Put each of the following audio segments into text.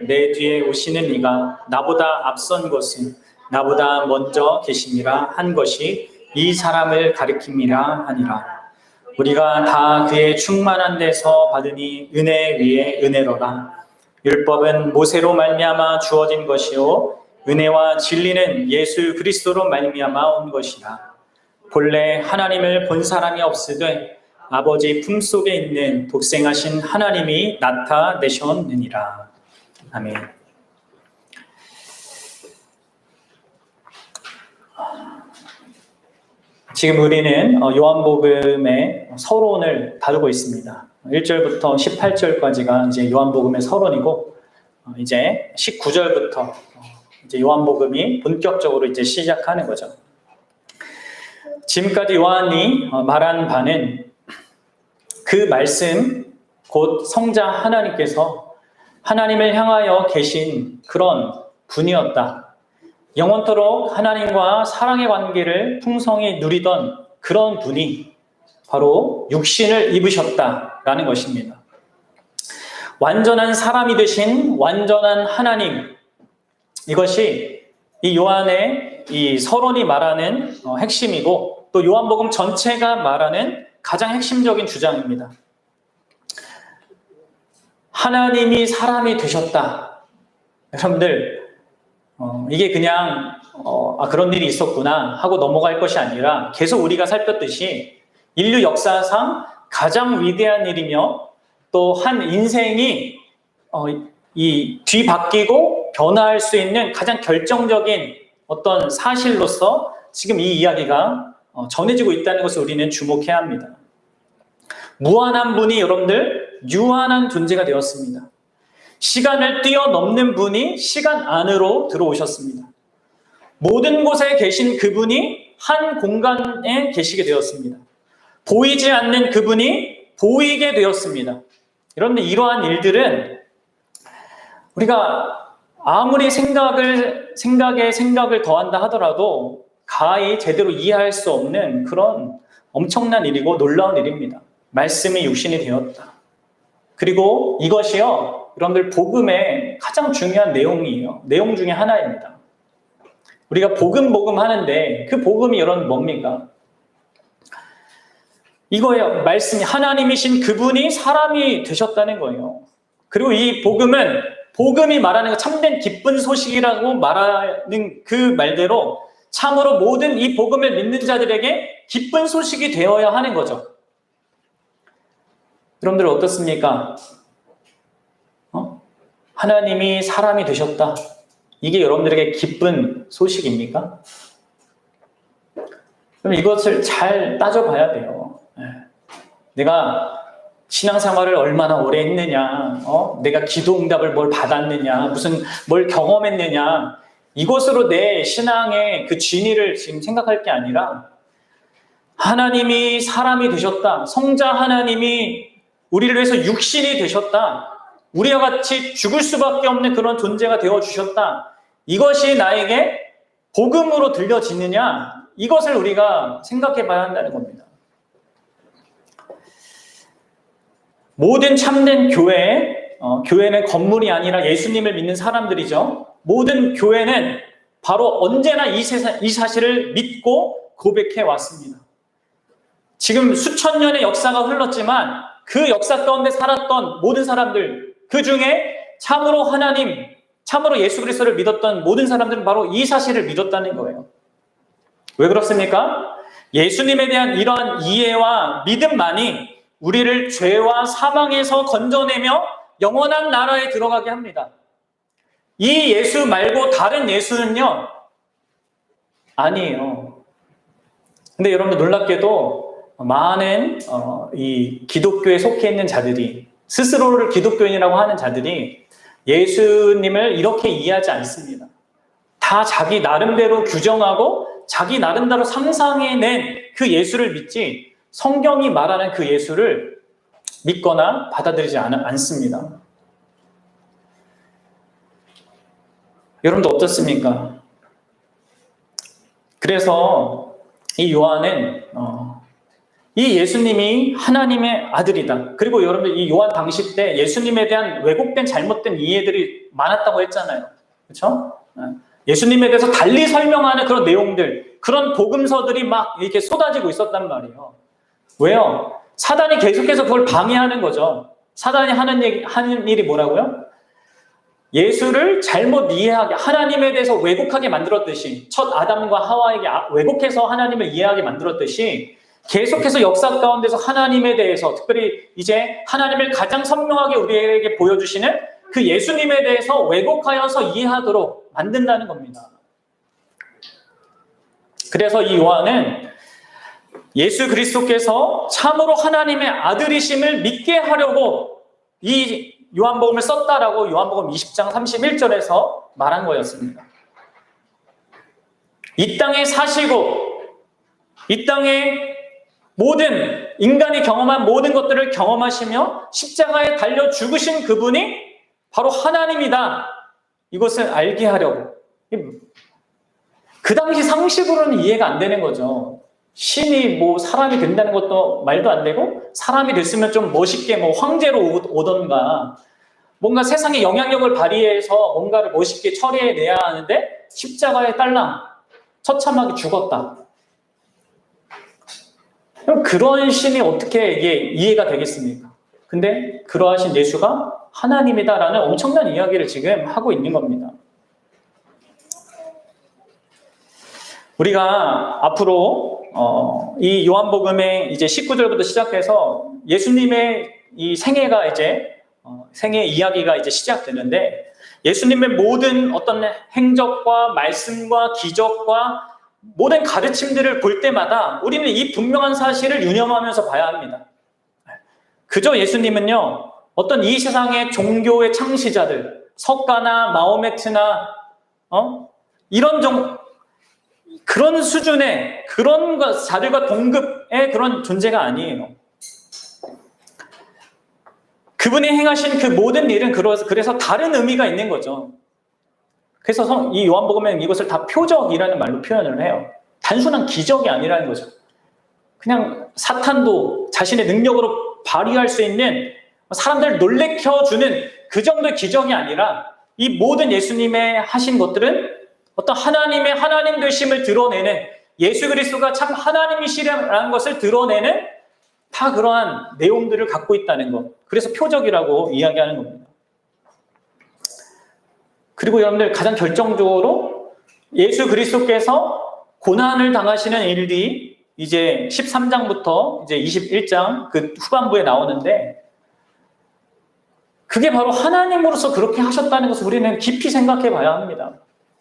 내 뒤에 오시는 이가 나보다 앞선 것은 나보다 먼저 계심이라 한 것이 이 사람을 가리킴이라 하니라. 우리가 다 그의 충만한 데서 받으니 은혜 위에 은혜로라. 율법은 모세로 말미암아 주어진 것이요 은혜와 진리는 예수 그리스도로 말미암아 온 것이라. 본래 하나님을 본 사람이 없으되 아버지 품속에 있는 독생하신 하나님이 나타내셨느니라. 아멘. 지금 우리는 요한복음의 서론을 다루고 있습니다. 1절부터 18절까지가 이제 요한복음의 서론이고, 이제 19절부터 이제 요한복음이 본격적으로 이제 시작하는 거죠. 지금까지 요한이 말한 바는 그 말씀, 곧 성자 하나님께서 하나님을 향하여 계신 그런 분이었다. 영원토록 하나님과 사랑의 관계를 풍성히 누리던 그런 분이 바로 육신을 입으셨다라는 것입니다. 완전한 사람이 되신 완전한 하나님, 이것이 이 요한의 이 서론이 말하는 핵심이고, 또 요한복음 전체가 말하는 가장 핵심적인 주장입니다. 하나님이 사람이 되셨다. 여러분들, 이게 그냥 그런 일이 있었구나 하고 넘어갈 것이 아니라 계속 우리가 살폈듯이 인류 역사상 가장 위대한 일이며 또 한 인생이 이 뒤바뀌고 변화할 수 있는 가장 결정적인 어떤 사실로서 지금 이 이야기가 전해지고 있다는 것을 우리는 주목해야 합니다. 무한한 분이 여러분들 유한한 존재가 되었습니다. 시간을 뛰어넘는 분이 시간 안으로 들어오셨습니다. 모든 곳에 계신 그분이 한 공간에 계시게 되었습니다. 보이지 않는 그분이 보이게 되었습니다. 여러분들, 이러한 일들은 우리가 아무리 생각에 생각을 더한다 하더라도 가히 제대로 이해할 수 없는 그런 엄청난 일이고 놀라운 일입니다. 말씀이 육신이 되었다. 그리고 이것이요, 여러분들 복음의 가장 중요한 내용이에요. 내용 중에 하나입니다. 우리가 복음 하는데 그 복음이 여러분 뭡니까? 이거예요. 말씀이 하나님이신 그분이 사람이 되셨다는 거예요. 그리고 이 복음이 말하는 참된 기쁜 소식이라고 말하는 그 말대로 참으로 모든 이 복음을 믿는 자들에게 기쁜 소식이 되어야 하는 거죠. 여러분들 어떻습니까? 하나님이 사람이 되셨다. 이게 여러분들에게 기쁜 소식입니까? 그럼 이것을 잘 따져봐야 돼요. 내가 신앙생활을 얼마나 오래 했느냐, 내가 기도응답을 뭘 받았느냐, 뭘 경험했느냐, 이것으로 내 신앙의 그 진위를 지금 생각할 게 아니라 하나님이 사람이 되셨다. 성자 하나님이 우리를 위해서 육신이 되셨다. 우리와 같이 죽을 수밖에 없는 그런 존재가 되어주셨다. 이것이 나에게 복음으로 들려지느냐, 이것을 우리가 생각해 봐야 한다는 겁니다. 모든 참된 교회는 건물이 아니라 예수님을 믿는 사람들이죠. 모든 교회는 바로 언제나 이 사실을 믿고 고백해 왔습니다. 지금 수천 년의 역사가 흘렀지만 그 역사 가운데 살았던 모든 사람들, 그 중에 참으로 예수 그리스도를 믿었던 모든 사람들은 바로 이 사실을 믿었다는 거예요. 왜 그렇습니까? 예수님에 대한 이러한 이해와 믿음만이 우리를 죄와 사망에서 건져내며 영원한 나라에 들어가게 합니다. 이 예수 말고 다른 예수는요, 아니에요. 근데 여러분들 놀랍게도 많은 이 기독교에 속해 있는 자들이, 스스로를 기독교인이라고 하는 자들이 예수님을 이렇게 이해하지 않습니다. 다 자기 나름대로 규정하고 자기 나름대로 상상해낸 그 예수를 믿지, 성경이 말하는 그 예수를 믿거나 받아들이지 않습니다. 여러분도 어떻습니까? 그래서 이 요한은 이 예수님이 하나님의 아들이다. 그리고 여러분들 이 요한 당시 때 예수님에 대한 왜곡된 잘못된 이해들이 많았다고 했잖아요. 그렇죠? 예수님에 대해서 달리 설명하는 그런 내용들, 그런 복음서들이 막 이렇게 쏟아지고 있었단 말이에요. 왜요? 사단이 계속해서 그걸 방해하는 거죠. 사단이 하는 일이 뭐라고요? 예수를 잘못 이해하게, 하나님에 대해서 왜곡하게 만들었듯이, 첫 아담과 하와에게 왜곡해서 하나님을 이해하게 만들었듯이 계속해서 역사 가운데서 하나님에 대해서, 특별히 이제 하나님을 가장 선명하게 우리에게 보여주시는 그 예수님에 대해서 왜곡하여서 이해하도록 만든다는 겁니다. 그래서 이 요한은 예수 그리스도께서 참으로 하나님의 아들이심을 믿게 하려고 이 요한복음을 썼다라고 요한복음 20장 31절에서 말한 거였습니다. 이 땅에 사시고 이 땅에 모든 인간이 경험한 모든 것들을 경험하시며 십자가에 달려 죽으신 그분이 바로 하나님이다. 이것을 알게 하려고. 그 당시 상식으로는 이해가 안 되는 거죠. 신이 뭐 사람이 된다는 것도 말도 안 되고, 사람이 됐으면 좀 멋있게 뭐 황제로 오던가 뭔가 세상에 영향력을 발휘해서 뭔가를 멋있게 처리해내야 하는데 십자가에 딸랑 처참하게 죽었다. 그럼 그런 신이 어떻게 이게 이해가 되겠습니까? 근데 그러하신 예수가 하나님이다라는 엄청난 이야기를 지금 하고 있는 겁니다. 우리가 앞으로 이 요한복음의 이제 19절부터 시작해서 예수님의 이 생애가 이제 생애 이야기가 이제 시작되는데, 예수님의 모든 어떤 행적과 말씀과 기적과 모든 가르침들을 볼 때마다 우리는 이 분명한 사실을 유념하면서 봐야 합니다. 그저 예수님은요, 어떤 이 세상의 종교의 창시자들, 석가나 마호메트나 이런 그런 수준의 그런 자들과 동급의 그런 존재가 아니에요. 그분이 행하신 그 모든 일은 그래서 다른 의미가 있는 거죠. 그래서 이 요한복음에는 이것을 다 표적이라는 말로 표현을 해요. 단순한 기적이 아니라는 거죠. 그냥 사탄도 자신의 능력으로 발휘할 수 있는, 사람들을 놀래켜주는 그 정도의 기적이 아니라, 이 모든 예수님의 하신 것들은 어떤 하나님의 하나님 되심을 드러내는, 예수 그리스도가 참 하나님이시라는 것을 드러내는 다 그러한 내용들을 갖고 있다는 것. 그래서 표적이라고 이야기하는 겁니다. 그리고 여러분들 가장 결정적으로 예수 그리스도께서 고난을 당하시는 일이 이제 13장부터 이제 21장 그 후반부에 나오는데, 그게 바로 하나님으로서 그렇게 하셨다는 것을 우리는 깊이 생각해 봐야 합니다.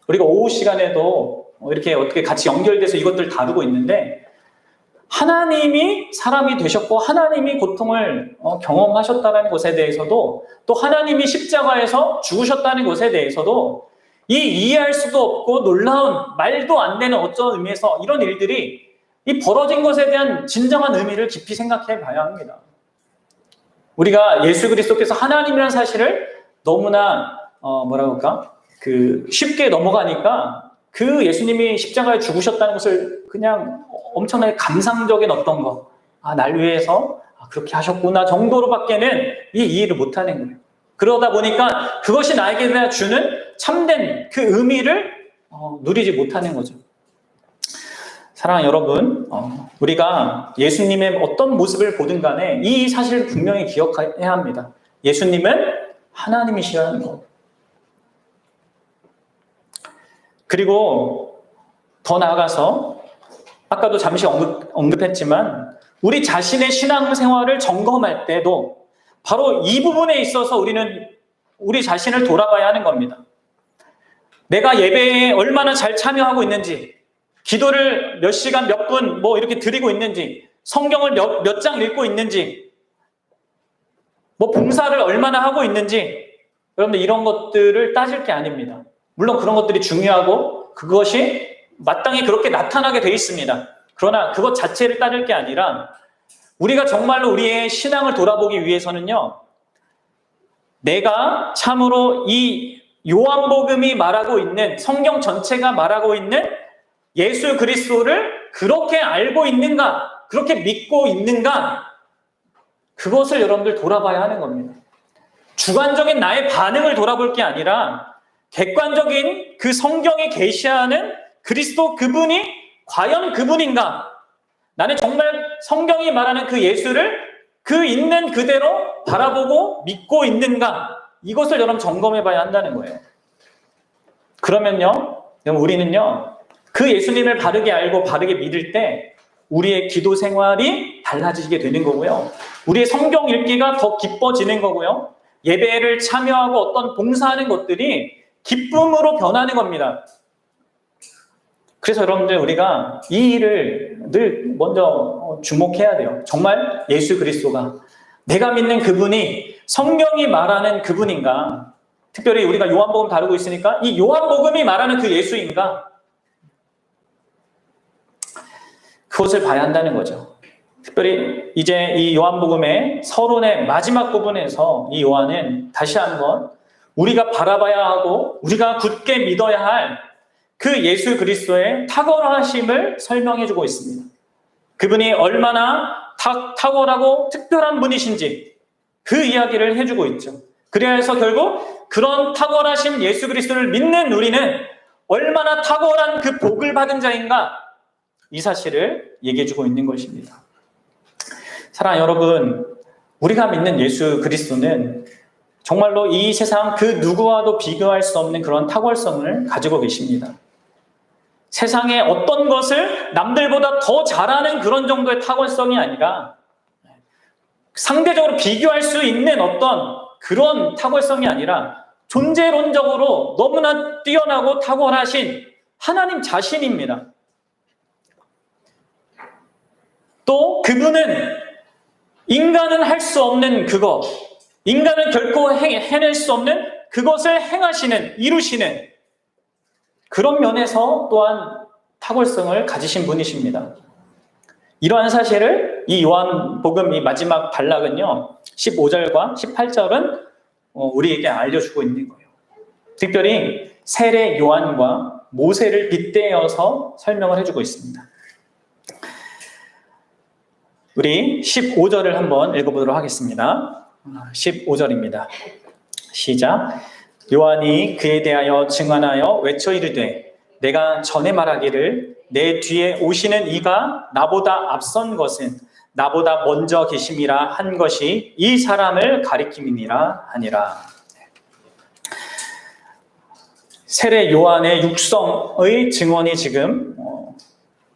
우리가 오후 시간에도 이렇게 어떻게 같이 연결돼서 이것들을 다루고 있는데, 하나님이 사람이 되셨고 하나님이 고통을 경험하셨다는 것에 대해서도, 또 하나님이 십자가에서 죽으셨다는 것에 대해서도 이 이해할 수도 없고 놀라운, 말도 안 되는 어떤 의미에서 이런 일들이 이 벌어진 것에 대한 진정한 의미를 깊이 생각해 봐야 합니다. 우리가 예수 그리스도께서 하나님이라는 사실을 너무나 쉽게 넘어가니까 그 예수님이 십자가에 죽으셨다는 것을 그냥 엄청나게 감상적인 어떤 거, 날 위해서 그렇게 하셨구나 정도로밖에는 이해를 못하는 거예요. 그러다 보니까 그것이 나에게 주는 참된 그 의미를 누리지 못하는 거죠. 사랑하는 여러분, 우리가 예수님의 어떤 모습을 보든 간에 이 사실을 분명히 기억해야 합니다. 예수님은 하나님이시라는 것. 그리고 더 나아가서 아까도 잠시 언급했지만 우리 자신의 신앙생활을 점검할 때도 바로 이 부분에 있어서 우리는 우리 자신을 돌아봐야 하는 겁니다. 내가 예배에 얼마나 잘 참여하고 있는지, 기도를 몇 시간 몇 분 이렇게 드리고 있는지, 성경을 몇 장 읽고 있는지, 봉사를 얼마나 하고 있는지, 여러분들 이런 것들을 따질 게 아닙니다. 물론 그런 것들이 중요하고 그것이 마땅히 그렇게 나타나게 돼 있습니다. 그러나 그것 자체를 따질 게 아니라 우리가 정말로 우리의 신앙을 돌아보기 위해서는요, 내가 참으로 이 요한복음이 말하고 있는, 성경 전체가 말하고 있는 예수 그리스도를 그렇게 알고 있는가, 그렇게 믿고 있는가? 그것을 여러분들 돌아봐야 하는 겁니다. 주관적인 나의 반응을 돌아볼 게 아니라 객관적인 그 성경이 계시하는 그리스도 그분이 과연 그분인가? 나는 정말 성경이 말하는 그 예수를 그 있는 그대로 바라보고 믿고 있는가? 이것을 여러분 점검해 봐야 한다는 거예요. 그러면요, 우리는요, 그 예수님을 바르게 알고 바르게 믿을 때 우리의 기도 생활이 달라지게 되는 거고요. 우리의 성경 읽기가 더 기뻐지는 거고요. 예배를 참여하고 어떤 봉사하는 것들이 기쁨으로 변하는 겁니다. 그래서 여러분들 우리가 이 일을 늘 먼저 주목해야 돼요. 정말 예수 그리스도가 내가 믿는 그분이 성경이 말하는 그분인가? 특별히 우리가 요한복음 다루고 있으니까 이 요한복음이 말하는 그 예수인가? 그것을 봐야 한다는 거죠. 특별히 이제 이 요한복음의 서론의 마지막 부분에서 이 요한은 다시 한번 우리가 바라봐야 하고 우리가 굳게 믿어야 할 그 예수 그리스도의 탁월하심을 설명해 주고 있습니다. 그분이 얼마나 탁월하고 특별한 분이신지 그 이야기를 해주고 있죠. 그래서 결국 그런 탁월하신 예수 그리스도를 믿는 우리는 얼마나 탁월한 그 복을 받은 자인가, 이 사실을 얘기해 주고 있는 것입니다. 사랑하는 여러분, 우리가 믿는 예수 그리스도는 정말로 이 세상 그 누구와도 비교할 수 없는 그런 탁월성을 가지고 계십니다. 세상의 어떤 것을 남들보다 더 잘하는 그런 정도의 탁월성이 아니라 상대적으로 비교할 수 있는 어떤 그런 탁월성이 아니라 존재론적으로 너무나 뛰어나고 탁월하신 하나님 자신입니다. 또 그분은 인간은 할 수 없는 그것, 인간은 결코 해낼 수 없는 그것을 행하시는, 이루시는 그런 면에서 또한 탁월성을 가지신 분이십니다. 이러한 사실을 이 요한복음 이 마지막 단락은요, 15절과 18절은 우리에게 알려주고 있는 거예요. 특별히 세례 요한과 모세를 빗대어서 설명을 해주고 있습니다. 우리 15절을 한번 읽어보도록 하겠습니다. 15절입니다. 시작. 요한이 그에 대하여 증언하여 외쳐 이르되 내가 전에 말하기를 내 뒤에 오시는 이가 나보다 앞선 것은 나보다 먼저 계심이라 한 것이 이 사람을 가리킴이니라 하니라. 세례 요한의 육성의 증언이 지금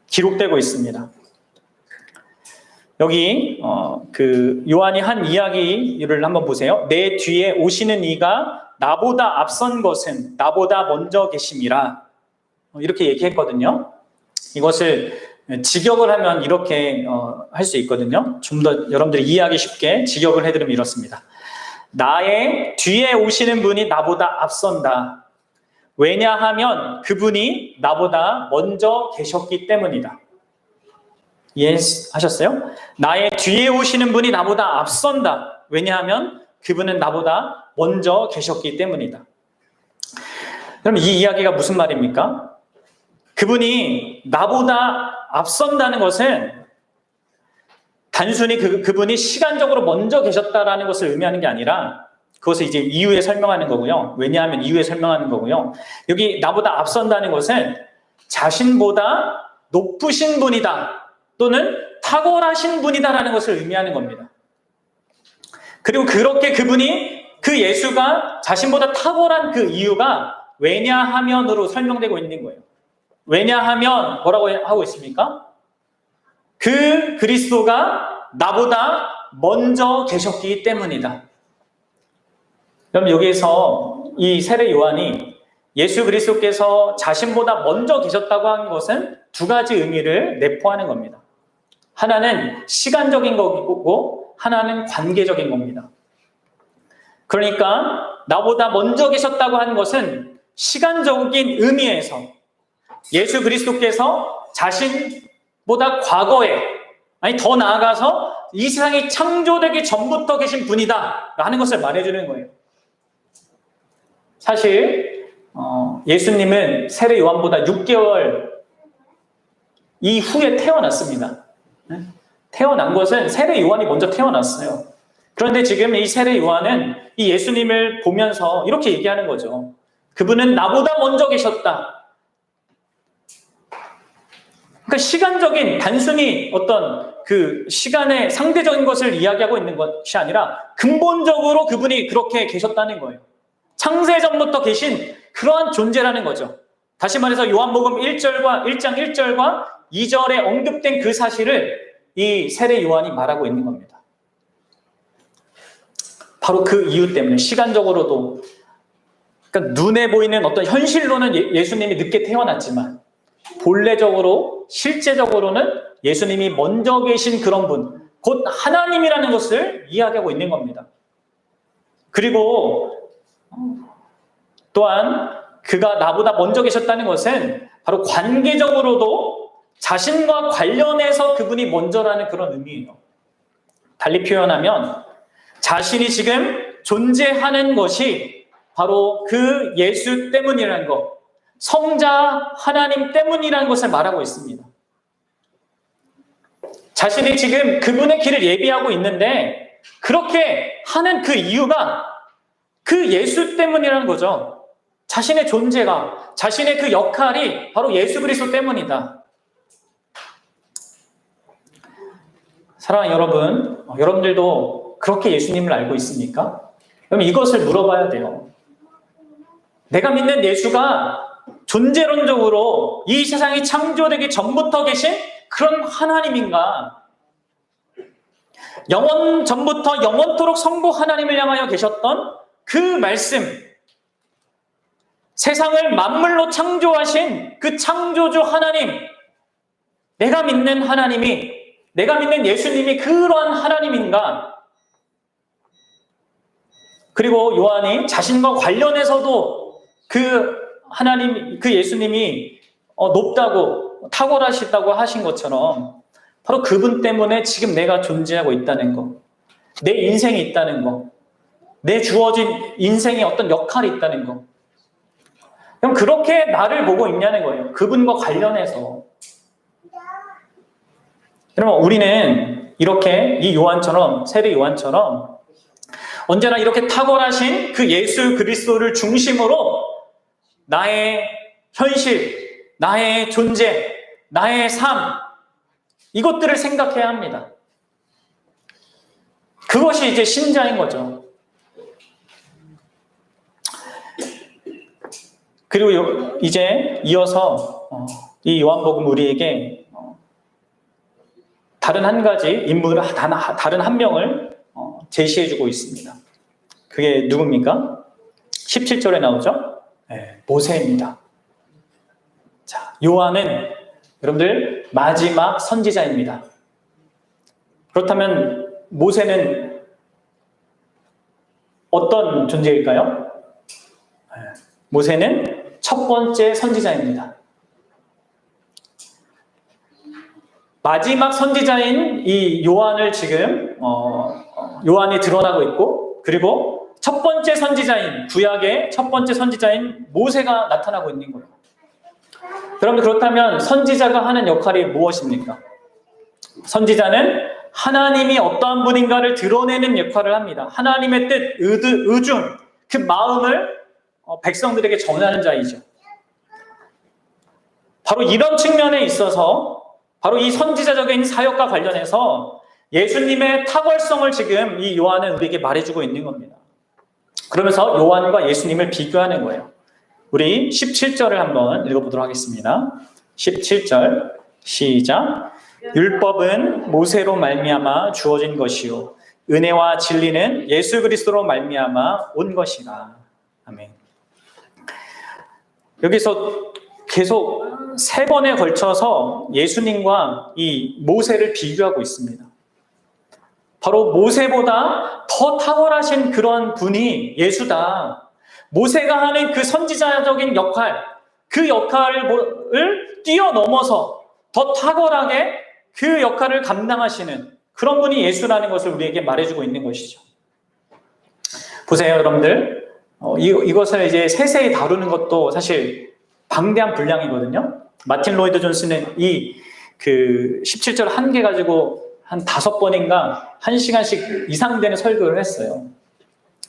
기록되고 있습니다. 여기 그 요한이 한 이야기를 한번 보세요. 내 뒤에 오시는 이가 나보다 앞선 것은 나보다 먼저 계심이라, 이렇게 얘기했거든요. 이것을 직역을 하면 이렇게 할 수 있거든요. 좀 더 여러분들이 이해하기 쉽게 직역을 해드리면 이렇습니다. 나의 뒤에 오시는 분이 나보다 앞선다. 왜냐하면 그분이 나보다 먼저 계셨기 때문이다. 이해하셨어요? 나의 뒤에 오시는 분이 나보다 앞선다. 왜냐하면 그분은 나보다 먼저 계셨기 때문이다. 그럼 이 이야기가 무슨 말입니까? 그분이 나보다 앞선다는 것은 단순히 그분이 시간적으로 먼저 계셨다라는 것을 의미하는 게 아니라 그것을 이제 이후에 설명하는 거고요. 왜냐하면 이후에 설명하는 거고요. 여기 나보다 앞선다는 것은 자신보다 높으신 분이다 또는 탁월하신 분이다라는 것을 의미하는 겁니다. 그리고 그렇게 그분이 그 예수가 자신보다 탁월한 그 이유가 왜냐하면으로 설명되고 있는 거예요. 왜냐하면 뭐라고 하고 있습니까? 그 그리스도가 나보다 먼저 계셨기 때문이다. 그럼 여기에서 이 세례 요한이 예수 그리스도께서 자신보다 먼저 계셨다고 하는 것은 두 가지 의미를 내포하는 겁니다. 하나는 시간적인 거고 하나는 관계적인 겁니다. 그러니까 나보다 먼저 계셨다고 하는 것은 시간적인 의미에서 예수 그리스도께서 자신보다 과거에, 아니 더 나아가서 이 세상이 창조되기 전부터 계신 분이다 하는 것을 말해주는 거예요. 사실 예수님은 세례 요한보다 6개월 이후에 태어났습니다. 태어난 것은 세례 요한이 먼저 태어났어요. 그런데 지금 이 세례 요한은 이 예수님을 보면서 이렇게 얘기하는 거죠. 그분은 나보다 먼저 계셨다. 그러니까 시간적인 단순히 어떤 그 시간의 상대적인 것을 이야기하고 있는 것이 아니라 근본적으로 그분이 그렇게 계셨다는 거예요. 창세전부터 계신 그러한 존재라는 거죠. 다시 말해서 요한복음 1장 1절과 2절에 언급된 그 사실을 이 세례 요한이 말하고 있는 겁니다. 바로 그 이유 때문에 시간적으로도, 그러니까 눈에 보이는 어떤 현실로는 예수님이 늦게 태어났지만 본래적으로 실제적으로는 예수님이 먼저 계신 그런 분, 곧 하나님이라는 것을 이야기하고 있는 겁니다. 그리고 또한 그가 나보다 먼저 계셨다는 것은 바로 관계적으로도 자신과 관련해서 그분이 먼저라는 그런 의미예요. 달리 표현하면 자신이 지금 존재하는 것이 바로 그 예수 때문이라는 것, 성자 하나님 때문이라는 것을 말하고 있습니다. 자신이 지금 그분의 길을 예비하고 있는데 그렇게 하는 그 이유가 그 예수 때문이라는 거죠. 자신의 존재가, 자신의 그 역할이 바로 예수 그리스도 때문이다. 사랑하는 여러분, 여러분들도 그렇게 예수님을 알고 있습니까? 그럼 이것을 물어봐야 돼요. 내가 믿는 예수가 존재론적으로 이 세상이 창조되기 전부터 계신 그런 하나님인가? 영원 전부터 영원토록 성부 하나님을 향하여 계셨던 그 말씀, 세상을 만물로 창조하신 그 창조주 하나님, 내가 믿는 하나님이, 내가 믿는 예수님이 그러한 하나님인가? 그리고 요한이 자신과 관련해서도 그 하나님, 그 예수님이 높다고, 탁월하시다고 하신 것처럼 바로 그분 때문에 지금 내가 존재하고 있다는 것, 내 인생이 있다는 것, 내 주어진 인생에 어떤 역할이 있다는 것. 그럼 그렇게 나를 보고 있냐는 거예요. 그분과 관련해서. 여러분, 우리는 이렇게 이 요한처럼, 세례 요한처럼 언제나 이렇게 탁월하신 그 예수 그리스도를 중심으로 나의 현실, 나의 존재, 나의 삶, 이것들을 생각해야 합니다. 그것이 이제 신자인 거죠. 그리고 이제 이어서 이 요한복음 우리에게 다른 한 가지 인물, 다른 한 명을 제시해주고 있습니다. 그게 누굽니까? 17절에 나오죠? 네, 모세입니다. 자, 요한은 여러분들 마지막 선지자입니다. 그렇다면 모세는 어떤 존재일까요? 모세는 첫 번째 선지자입니다. 마지막 선지자인 이 요한을 지금 요한이 드러나고 있고, 그리고 첫 번째 선지자인, 구약의 첫 번째 선지자인 모세가 나타나고 있는 거예요. 여러분, 그렇다면 선지자가 하는 역할이 무엇입니까? 선지자는 하나님이 어떠한 분인가를 드러내는 역할을 합니다. 하나님의 뜻, 의중, 그 마음을 백성들에게 전하는 자이죠. 바로 이런 측면에 있어서 바로 이 선지자적인 사역과 관련해서 예수님의 탁월성을 지금 이 요한은 우리에게 말해주고 있는 겁니다. 그러면서 요한과 예수님을 비교하는 거예요. 우리 17절을 한번 읽어보도록 하겠습니다. 17절 시작. 율법은 모세로 말미암아 주어진 것이요 은혜와 진리는 예수 그리스도로 말미암아 온 것이라. 아멘. 여기서 계속 3번에 걸쳐서 예수님과 이 모세를 비교하고 있습니다. 바로 모세보다 더 탁월하신 그런 분이 예수다. 모세가 하는 그 선지자적인 역할, 그 역할을 뛰어넘어서 더 탁월하게 그 역할을 감당하시는 그런 분이 예수라는 것을 우리에게 말해주고 있는 것이죠. 보세요, 여러분들. 이것을 이제 세세히 다루는 것도 사실 방대한 분량이거든요. 마틴 로이드 존스는 이 그 17절 한 개 가지고 한 5번인가 1시간씩 이상 되는 설교를 했어요.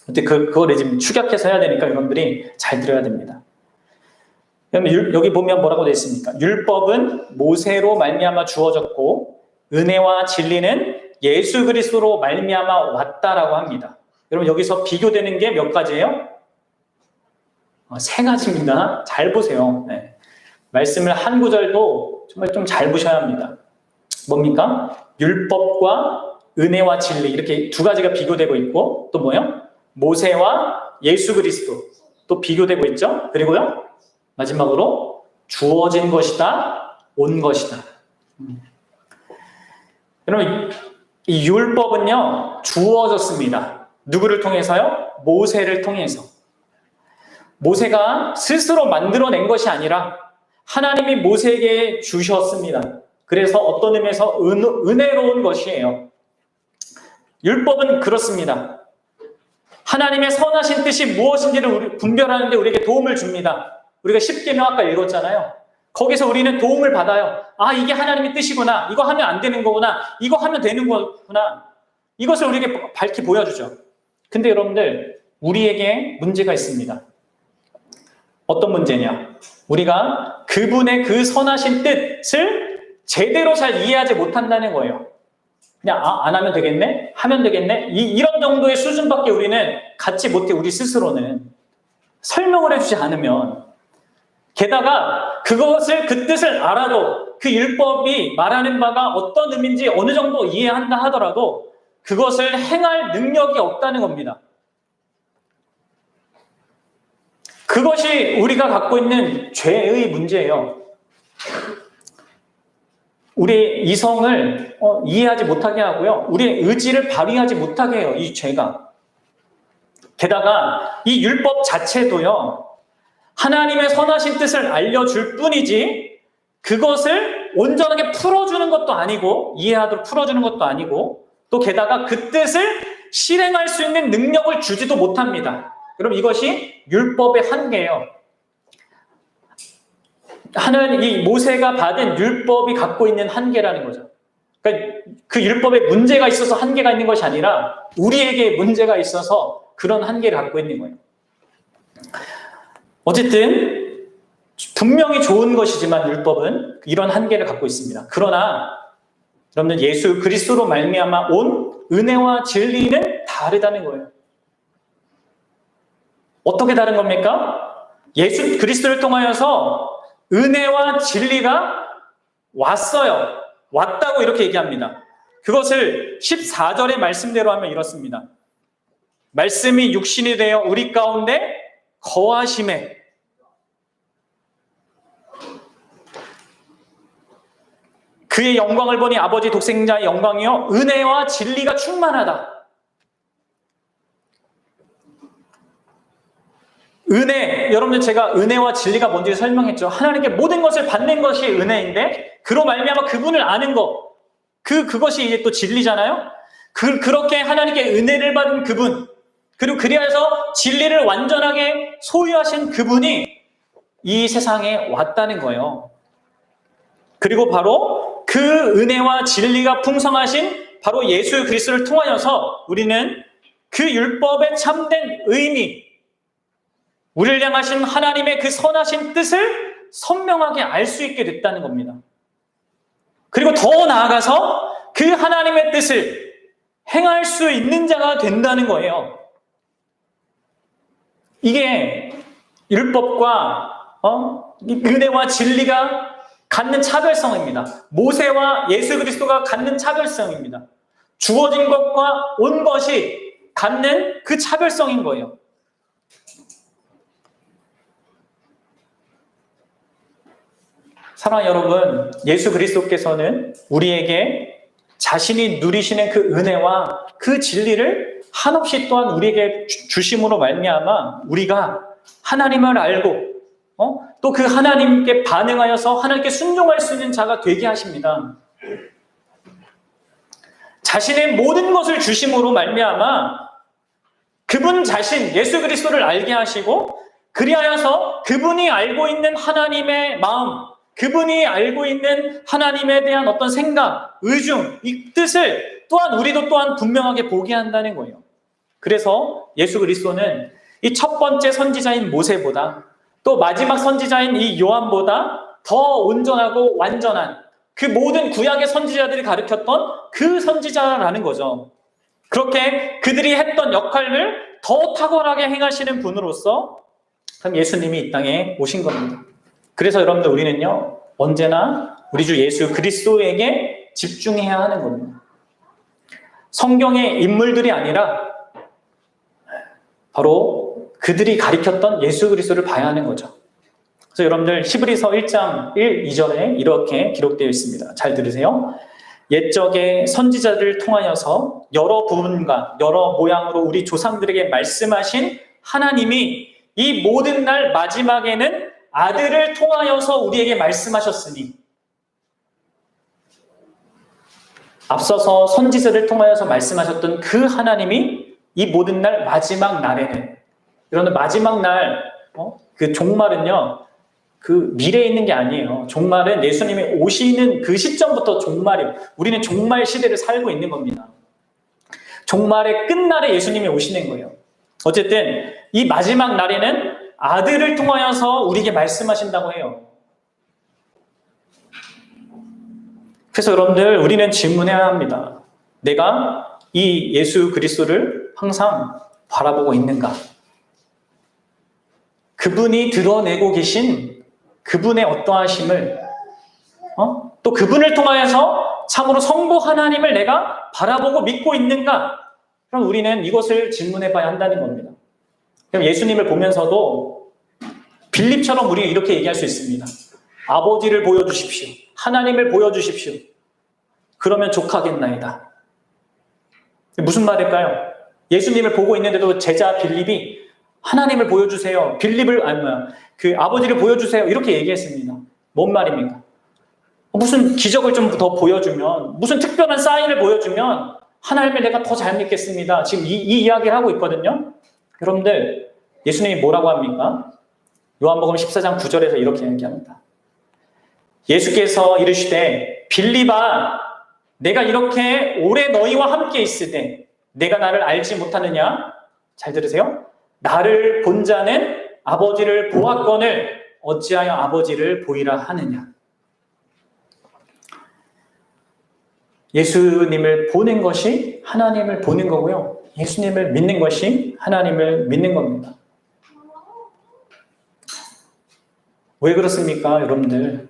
근데 그거를 지금 축약해서 해야 되니까 여러분들이 잘 들어야 됩니다. 여기 보면 뭐라고 되어 있습니까? 율법은 모세로 말미암아 주어졌고 은혜와 진리는 예수 그리스도로 말미암아 왔다라고 합니다. 여러분 여기서 비교되는 게 몇 가지예요? 3가지입니다. 잘 보세요. 네. 말씀을 한 구절도 정말 좀 잘 보셔야 합니다. 뭡니까? 율법과 은혜와 진리 이렇게 2가지가 비교되고 있고 또 뭐요? 모세와 예수 그리스도 또 비교되고 있죠. 그리고요 마지막으로 주어진 것이다, 온 것이다. 여러분 이 율법은요 주어졌습니다. 누구를 통해서요? 모세를 통해서. 모세가 스스로 만들어낸 것이 아니라 하나님이 모세에게 주셨습니다. 그래서 어떤 의미에서 은혜로운 것이에요. 율법은 그렇습니다. 하나님의 선하신 뜻이 무엇인지를 분별하는 데 우리에게 도움을 줍니다. 우리가 십계명 아까 읽었잖아요. 거기서 우리는 도움을 받아요. 아, 이게 하나님의 뜻이구나. 이거 하면 안 되는 거구나. 이거 하면 되는 거구나. 이것을 우리에게 밝히 보여주죠. 근데 여러분들, 우리에게 문제가 있습니다. 어떤 문제냐? 우리가 그분의 그 선하신 뜻을 제대로 잘 이해하지 못한다는 거예요. 그냥 안 하면 되겠네? 하면 되겠네? 이런 정도의 수준밖에 우리는 갖지 못해, 우리 스스로는. 설명을 해주지 않으면. 게다가 그것을, 그 뜻을 알아도 그 율법이 말하는 바가 어떤 의미인지 어느 정도 이해한다 하더라도 그것을 행할 능력이 없다는 겁니다. 그것이 우리가 갖고 있는 죄의 문제예요. 우리의 이성을 이해하지 못하게 하고요. 우리의 의지를 발휘하지 못하게 해요. 이 죄가. 게다가 이 율법 자체도요. 하나님의 선하신 뜻을 알려줄 뿐이지 그것을 온전하게 풀어주는 것도 아니고 이해하도록 풀어주는 것도 아니고 또 게다가 그 뜻을 실행할 수 있는 능력을 주지도 못합니다. 그럼 이것이 율법의 한계예요. 하나님, 이 모세가 받은 율법이 갖고 있는 한계라는 거죠. 그러니까 그 율법에 문제가 있어서 한계가 있는 것이 아니라 우리에게 문제가 있어서 그런 한계를 갖고 있는 거예요. 어쨌든 분명히 좋은 것이지만 율법은 이런 한계를 갖고 있습니다. 그러나 여러분들 예수 그리스도로 말미암아 온 은혜와 진리는 다르다는 거예요. 어떻게 다른 겁니까? 예수 그리스도를 통하여서 은혜와 진리가 왔어요. 왔다고 이렇게 얘기합니다. 그것을 14절의 말씀대로 하면 이렇습니다. 말씀이 육신이 되어 우리 가운데 거하심에 그의 영광을 보니 아버지 독생자의 영광이요 은혜와 진리가 충만하다. 은혜, 여러분들 제가 은혜와 진리가 뭔지 설명했죠. 하나님께 모든 것을 받는 것이 은혜인데 그로 말미암아 그분을 아는 것, 그것이 이제 또 진리잖아요. 그렇게 하나님께 은혜를 받은 그분, 그리고 그리하여서 진리를 완전하게 소유하신 그분이 이 세상에 왔다는 거예요. 그리고 바로 그 은혜와 진리가 풍성하신 바로 예수 그리스도를 통하여서 우리는 그 율법의 참된 의미, 우리를 향하신 하나님의 그 선하신 뜻을 선명하게 알 수 있게 됐다는 겁니다. 그리고 더 나아가서 그 하나님의 뜻을 행할 수 있는 자가 된다는 거예요. 이게 율법과 은혜와 진리가 갖는 차별성입니다. 모세와 예수 그리스도가 갖는 차별성입니다. 주어진 것과 온 것이 갖는 그 차별성인 거예요. 사랑하는 여러분, 예수 그리스도께서는 우리에게 자신이 누리시는 그 은혜와 그 진리를 한없이 또한 우리에게 주심으로 말미암아 우리가 하나님을 알고 또 그 하나님께 반응하여서 하나님께 순종할 수 있는 자가 되게 하십니다. 자신의 모든 것을 주심으로 말미암아 그분 자신 예수 그리스도를 알게 하시고 그리하여서 그분이 알고 있는 하나님의 마음, 그분이 알고 있는 하나님에 대한 어떤 생각, 의중, 이 뜻을 또한 우리도 또한 분명하게 보게 한다는 거예요. 그래서 예수 그리스도는 이 첫 번째 선지자인 모세보다 또 마지막 선지자인 이 요한보다 더 온전하고 완전한 그 모든 구약의 선지자들이 가르쳤던 그 선지자라는 거죠. 그렇게 그들이 했던 역할을 더 탁월하게 행하시는 분으로서 그럼 예수님이 이 땅에 오신 겁니다. 그래서 여러분들 우리는요 언제나 우리 주 예수 그리스도에게 집중해야 하는 겁니다. 성경의 인물들이 아니라 바로 그들이 가르쳤던 예수 그리스도를 봐야 하는 거죠. 그래서 여러분들 히브리서 1장 1, 2절에 이렇게 기록되어 있습니다. 잘 들으세요. 옛적의 선지자들을 통하여서 여러 부분과 여러 모양으로 우리 조상들에게 말씀하신 하나님이 이 모든 날 마지막에는 아들을 통하여서 우리에게 말씀하셨으니, 앞서서 선지자를 통하여서 말씀하셨던 그 하나님이 이 모든 날 마지막 날에는, 이런 마지막 날 그 종말은요 그 미래에 있는 게 아니에요. 종말은 예수님이 오시는 그 시점부터 종말이에요. 우리는 종말 시대를 살고 있는 겁니다. 종말의 끝날에 예수님이 오시는 거예요. 어쨌든 이 마지막 날에는 아들을 통하여서 우리에게 말씀하신다고 해요. 그래서 여러분들 우리는 질문해야 합니다. 내가 이 예수 그리스도를 항상 바라보고 있는가? 그분이 드러내고 계신 그분의 어떠하심을 또 그분을 통하여서 참으로 성부 하나님을 내가 바라보고 믿고 있는가? 그럼 우리는 이것을 질문해 봐야 한다는 겁니다. 그럼 예수님을 보면서도 빌립처럼 우리가 이렇게 얘기할 수 있습니다. 아버지를 보여주십시오. 하나님을 보여주십시오. 그러면 족하겠나이다. 무슨 말일까요? 예수님을 보고 있는데도 제자 빌립이 하나님을 보여주세요. 그 아버지를 보여주세요. 이렇게 얘기했습니다. 뭔 말입니까? 무슨 기적을 좀 더 보여주면, 무슨 특별한 사인을 보여주면 하나님을 내가 더 잘 믿겠습니다. 지금 이 이야기를 하고 있거든요. 여러분들 예수님이 뭐라고 합니까? 요한복음 14장 9절에서 이렇게 얘기합니다. 예수께서 이르시되 빌립아 내가 이렇게 오래 너희와 함께 있으되 내가 나를 알지 못하느냐? 잘 들으세요. 나를 본 자는 아버지를 보았거늘 어찌하여 아버지를 보이라 하느냐. 예수님을 보는 것이 하나님을 보는 거고요. 예수님을 믿는 것이 하나님을 믿는 겁니다. 왜 그렇습니까, 여러분들?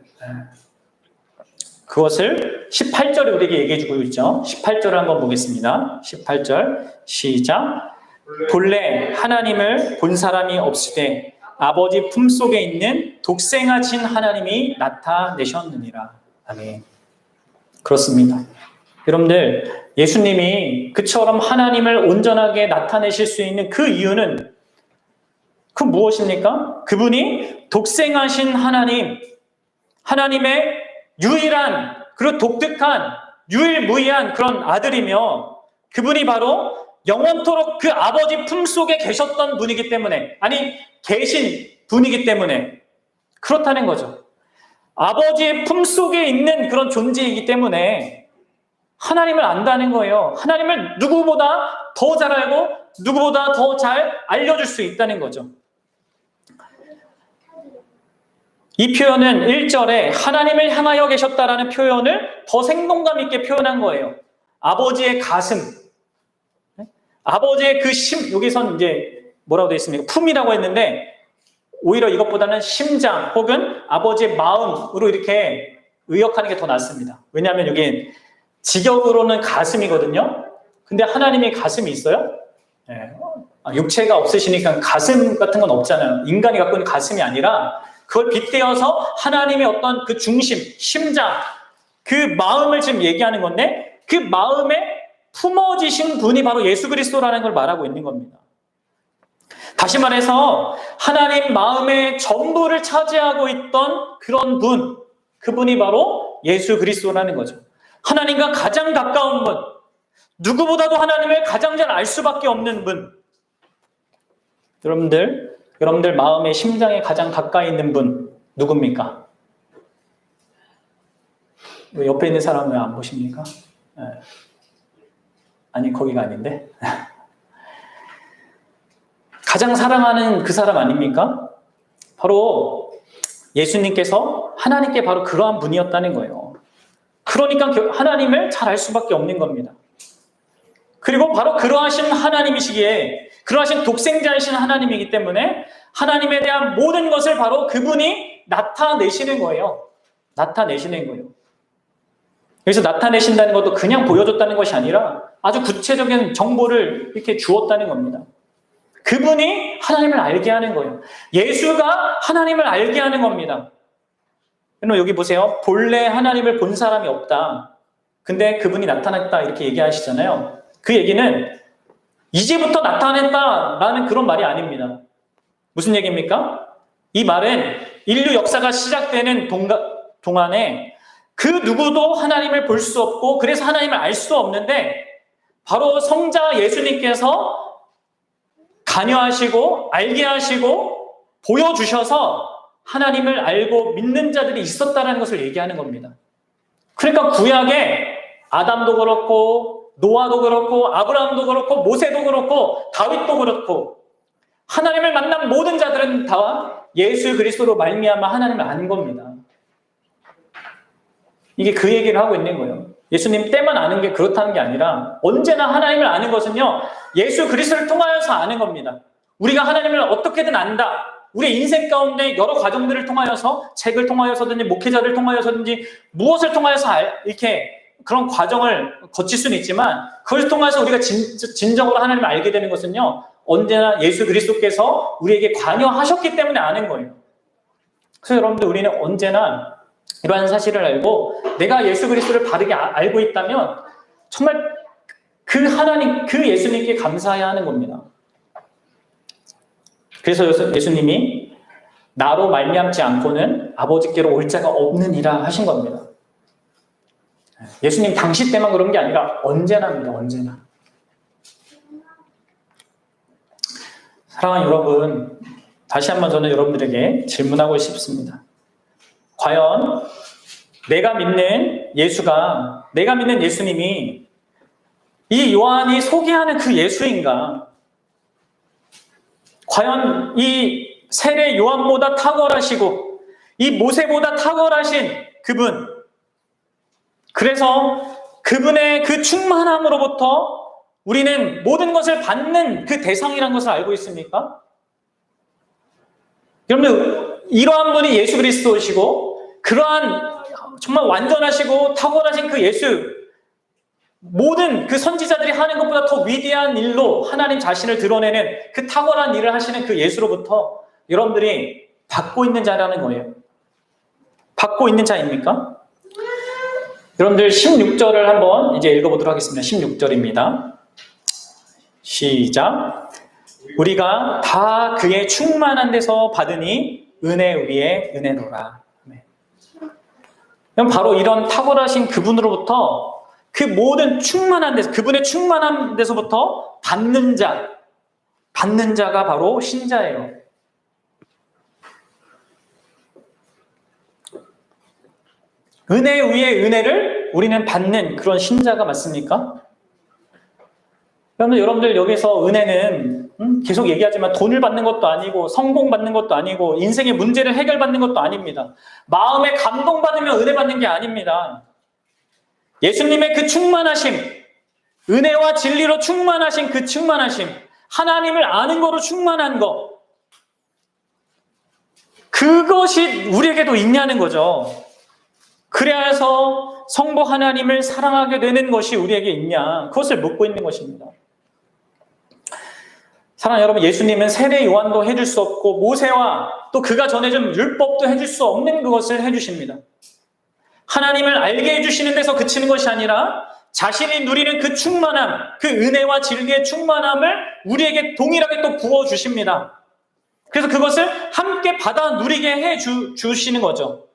그것을 18절에 우리에게 얘기해 주고 있죠. 18절을 한번 보겠습니다. 18절 시작. 본래 하나님을 본 사람이 없으되 아버지 품속에 있는 독생하신 하나님이 나타내셨느니라. 아멘. 그렇습니다. 여러분들 예수님이 그처럼 하나님을 온전하게 나타내실 수 있는 그 이유는 그 무엇입니까? 그분이 독생하신 하나님, 하나님의 유일한 그리고 독특한 유일무이한 그런 아들이며 그분이 바로 영원토록 그 아버지 품속에 계셨던 분이기 때문에, 아니 계신 분이기 때문에 그렇다는 거죠. 아버지의 품속에 있는 그런 존재이기 때문에 하나님을 안다는 거예요. 하나님을 누구보다 더 잘 알고 누구보다 더 잘 알려줄 수 있다는 거죠. 이 표현은 1절에 하나님을 향하여 계셨다라는 표현을 더 생동감 있게 표현한 거예요. 아버지의 가슴, 아버지의 그 여기선 이제 뭐라고 되어 있습니까? 품이라고 했는데 오히려 이것보다는 심장 혹은 아버지의 마음으로 이렇게 의역하는 게 더 낫습니다. 왜냐하면 여기 직역으로는 가슴이거든요. 근데 하나님이 가슴이 있어요? 네. 육체가 없으시니까 가슴 같은 건 없잖아요. 인간이 갖고 있는 가슴이 아니라 그걸 빗대어서 하나님의 어떤 그 중심, 심장, 그 마음을 지금 얘기하는 건데 그 마음에 품어지신 분이 바로 예수 그리스도라는 걸 말하고 있는 겁니다. 다시 말해서 하나님 마음의 전부를 차지하고 있던 그런 분, 그분이 바로 예수 그리스도라는 거죠. 하나님과 가장 가까운 분, 누구보다도 하나님을 가장 잘 알 수밖에 없는 분. 여러분들 마음의 심장에 가장 가까이 있는 분 누굽니까? 왜 옆에 있는 사람 왜 안 보십니까? 네. 아니, 거기가 아닌데. 가장 사랑하는 그 사람 아닙니까? 바로 예수님께서 하나님께 바로 그러한 분이었다는 거예요. 그러니까 하나님을 잘 알 수밖에 없는 겁니다. 그리고 바로 그러하신 하나님이시기에, 그러하신 독생자이신 하나님이기 때문에 하나님에 대한 모든 것을 바로 그분이 나타내시는 거예요. 나타내시는 거예요. 그래서 나타내신다는 것도 그냥 보여줬다는 것이 아니라 아주 구체적인 정보를 이렇게 주었다는 겁니다. 그분이 하나님을 알게 하는 거예요. 예수가 하나님을 알게 하는 겁니다. 여러분 여기 보세요. 본래 하나님을 본 사람이 없다. 근데 그분이 나타났다 이렇게 얘기하시잖아요. 그 얘기는 이제부터 나타냈다라는 그런 말이 아닙니다. 무슨 얘기입니까? 이 말은 인류 역사가 시작되는 동안에 그 누구도 하나님을 볼 수 없고 그래서 하나님을 알 수 없는데 바로 성자 예수님께서 관여하시고 알게 하시고 보여주셔서 하나님을 알고 믿는 자들이 있었다는 것을 얘기하는 겁니다. 그러니까 구약에 아담도 그렇고 노아도 그렇고 아브라함도 그렇고 모세도 그렇고 다윗도 그렇고 하나님을 만난 모든 자들은 다 예수 그리스도로 말미암아 하나님을 안 겁니다. 이게 그 얘기를 하고 있는 거예요. 예수님 때만 아는 게 그렇다는 게 아니라 언제나 하나님을 아는 것은요, 예수 그리스도를 통하여서 아는 겁니다. 우리가 하나님을 어떻게든 안다. 우리 인생 가운데 여러 과정들을 통하여서, 책을 통하여서든지 목회자를 통하여서든지 무엇을 통하여서 이렇게 그런 과정을 거칠 수는 있지만 그것을 통해서 우리가 진정으로 하나님을 알게 되는 것은요, 언제나 예수 그리스도께서 우리에게 관여하셨기 때문에 아는 거예요. 그래서 여러분들 우리는 언제나 이러한 사실을 알고 내가 예수 그리스도를 바르게 알고 있다면 정말 그 하나님, 그 예수님께 감사해야 하는 겁니다. 그래서 예수님이 나로 말미암지 않고는 아버지께로 올 자가 없느니라 하신 겁니다. 예수님 당시 때만 그런 게 아니라 언제나입니다. 언제나. 사랑하는 여러분, 다시 한번 저는 여러분들에게 질문하고 싶습니다. 과연 내가 믿는 예수가, 내가 믿는 예수님이 이 요한이 소개하는 그 예수인가? 과연 이 세례 요한보다 탁월하시고 이 모세보다 탁월하신 그분, 그래서 그분의 그 충만함으로부터 우리는 모든 것을 받는 그 대상이라는 것을 알고 있습니까? 여러분, 이러한 분이 예수 그리스도시고 그러한 정말 완전하시고 탁월하신 그 예수, 모든 그 선지자들이 하는 것보다 더 위대한 일로 하나님 자신을 드러내는 그 탁월한 일을 하시는 그 예수로부터 여러분들이 받고 있는 자라는 거예요. 받고 있는 자입니까? 여러분들 16절을 한번 이제 읽어보도록 하겠습니다. 16절입니다. 시작. 우리가 다 그의 충만한 데서 받으니 은혜 위에 은혜로라. 그럼 바로 이런 탁월하신 그분으로부터 그 모든 충만한 데서, 그분의 충만한 데서부터 받는 자가 바로 신자예요. 은혜 위에 은혜를 우리는 받는 그런 신자가 맞습니까? 여러분들 여기서 은혜는 계속 얘기하지만 돈을 받는 것도 아니고 성공 받는 것도 아니고 인생의 문제를 해결받는 것도 아닙니다. 마음에 감동받으면 은혜 받는 게 아닙니다. 예수님의 그 충만하심, 은혜와 진리로 충만하신 그 충만하심, 하나님을 아는 거로 충만한 거, 그것이 우리에게도 있냐는 거죠. 그래야 해서 성부 하나님을 사랑하게 되는 것이 우리에게 있냐, 그것을 묻고 있는 것입니다. 사랑하는 여러분, 예수님은 세례 요한도 해줄 수 없고 모세와 또 그가 전해준 율법도 해줄 수 없는 그것을 해주십니다. 하나님을 알게 해주시는 데서 그치는 것이 아니라 자신이 누리는 그 충만함, 그 은혜와 진리의 충만함을 우리에게 동일하게 또 부어주십니다. 그래서 그것을 함께 받아 누리게 해주시는 거죠.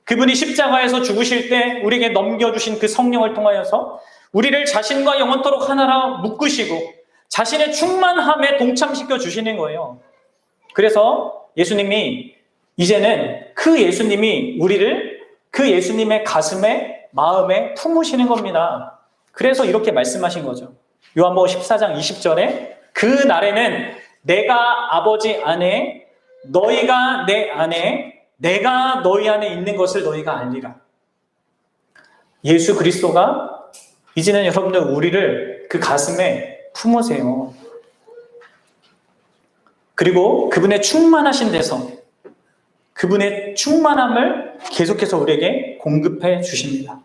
그분이 십자가에서 죽으실 때 우리에게 넘겨주신 그 성령을 통하여서 우리를 자신과 영원토록 하나라 묶으시고 자신의 충만함에 동참시켜 주시는 거예요. 그래서 예수님이 이제는 그 예수님이 우리를 그 예수님의 가슴에, 마음에 품으시는 겁니다. 그래서 이렇게 말씀하신 거죠. 요한복음 14장 20절에 그 날에는 내가 아버지 안에, 너희가 내 안에, 내가 너희 안에 있는 것을 너희가 알리라. 예수 그리스도가 이제는 여러분들 우리를 그 가슴에 품으세요. 그리고 그분의 충만하신 데서 그분의 충만함을 계속해서 우리에게 공급해 주십니다.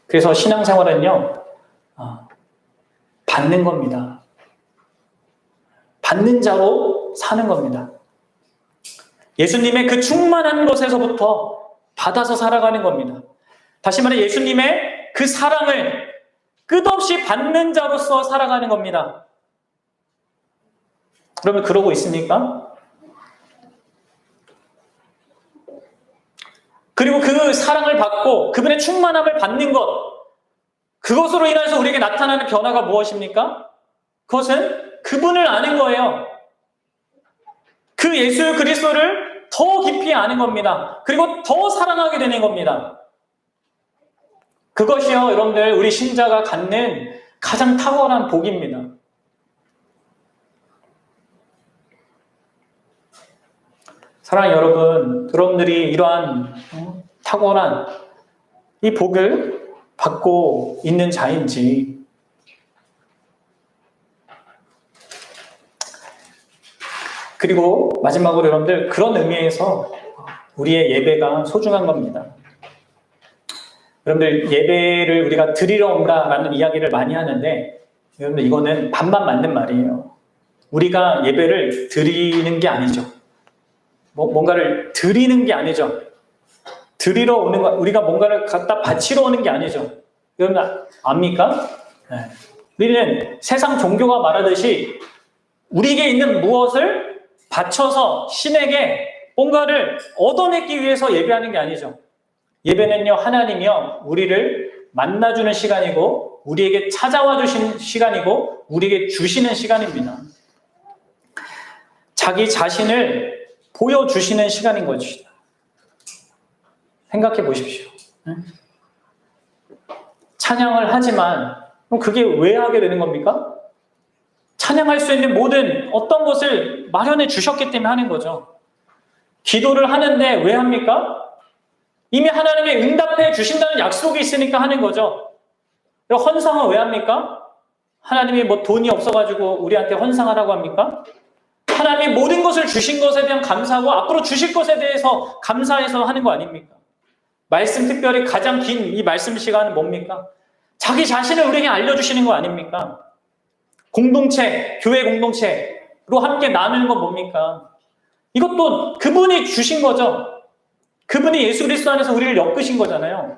그래서 신앙생활은요, 받는 겁니다. 받는 자로 사는 겁니다. 예수님의 그 충만한 것에서부터 받아서 살아가는 겁니다. 다시 말해 예수님의 그 사랑을 끝없이 받는 자로서 살아가는 겁니다. 그러면 그러고 있습니까? 그리고 그 사랑을 받고 그분의 충만함을 받는 것, 그것으로 인해서 우리에게 나타나는 변화가 무엇입니까? 그것은 그분을 아는 거예요. 그 예수 그리스도를 더 깊이 아는 겁니다. 그리고 더 사랑하게 되는 겁니다. 그것이요, 여러분들, 우리 신자가 갖는 가장 탁월한 복입니다. 사랑하는 여러분, 여러분들이 이러한 탁월한 이 복을 받고 있는 자인지, 그리고 마지막으로 여러분들, 그런 의미에서 우리의 예배가 소중한 겁니다. 여러분들, 예배를 우리가 드리러 온다라는 이야기를 많이 하는데, 여러분들 이거는 반만 맞는 말이에요. 우리가 예배를 드리는 게 아니죠. 뭔가를 드리는 게 아니죠. 드리러 오는 거, 우리가 뭔가를 갖다 바치러 오는 게 아니죠. 여러분 압니까? 네. 우리는 세상 종교가 말하듯이 우리에게 있는 무엇을 바쳐서 신에게 뭔가를 얻어내기 위해서 예배하는 게 아니죠. 예배는요, 하나님이요, 우리를 만나주는 시간이고, 우리에게 찾아와 주시는 시간이고, 우리에게 주시는 시간입니다. 자기 자신을 보여주시는 시간인 것이죠. 생각해 보십시오. 찬양을 하지만 그럼 그게 왜 하게 되는 겁니까? 찬양할 수 있는 모든 어떤 것을 마련해 주셨기 때문에 하는 거죠. 기도를 하는데 왜 합니까? 이미 하나님이 응답해 주신다는 약속이 있으니까 하는 거죠. 그리고 헌상은 왜 합니까? 하나님이 뭐 돈이 없어가지고 우리한테 헌상하라고 합니까? 하나님이 모든 것을 주신 것에 대한 감사하고 앞으로 주실 것에 대해서 감사해서 하는 거 아닙니까? 말씀, 특별히 가장 긴 이 말씀 시간은 뭡니까? 자기 자신을 우리에게 알려주시는 거 아닙니까? 공동체, 교회 공동체로 함께 나누는 건 뭡니까? 이것도 그분이 주신 거죠. 그분이 예수 그리스도 안에서 우리를 엮으신 거잖아요.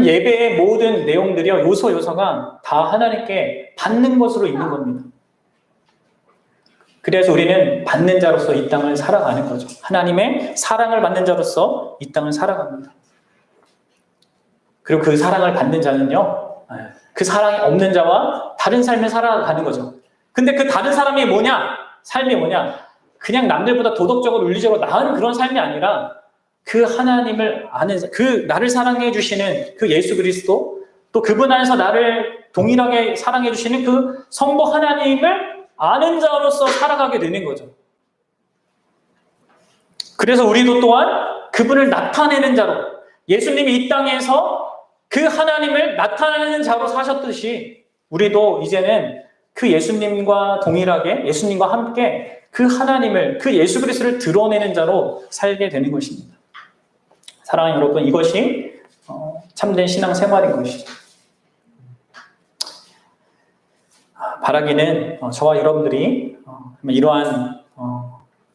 예배의 모든 내용들이요, 요소가 다 하나님께 받는 것으로 있는 겁니다. 그래서 우리는 받는 자로서 이 땅을 살아가는 거죠. 하나님의 사랑을 받는 자로서 이 땅을 살아갑니다. 그리고 그 사랑을 받는 자는요, 그 사랑이 없는 자와 다른 삶을 살아가는 거죠. 근데 그 다른 사람이 뭐냐? 삶이 뭐냐? 그냥 남들보다 도덕적으로 윤리적으로 나은 그런 삶이 아니라 그 하나님을 아는, 그 나를 사랑해 주시는 그 예수 그리스도, 또 그분 안에서 나를 동일하게 사랑해 주시는 그 성부 하나님을 아는 자로서 살아가게 되는 거죠. 그래서 우리도 또한 그분을 나타내는 자로, 예수님이 이 땅에서 그 하나님을 나타내는 자로 사셨듯이 우리도 이제는 그 예수님과 동일하게, 예수님과 함께 그 하나님을, 그 예수 그리스도를 드러내는 자로 살게 되는 것입니다. 사랑하는 여러분, 이것이 참된 신앙 생활인 것이죠. 바라기는 저와 여러분들이 이러한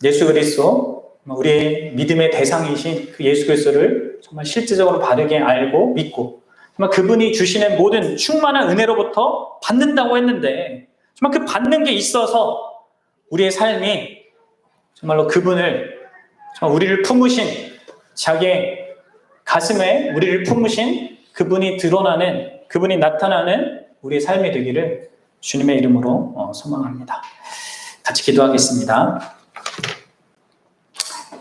예수 그리스도, 우리의 믿음의 대상이신 그 예수 그리스도를 정말 실제적으로 바르게 알고 믿고, 정말 그분이 주시는 모든 충만한 은혜로부터 받는다고 했는데, 정말 그 받는 게 있어서 우리의 삶이 정말로 그분을, 정말 우리를 품으신, 자기의 가슴에 우리를 품으신 그분이 드러나는, 그분이 나타나는 우리의 삶이 되기를 주님의 이름으로 소망합니다. 같이 기도하겠습니다.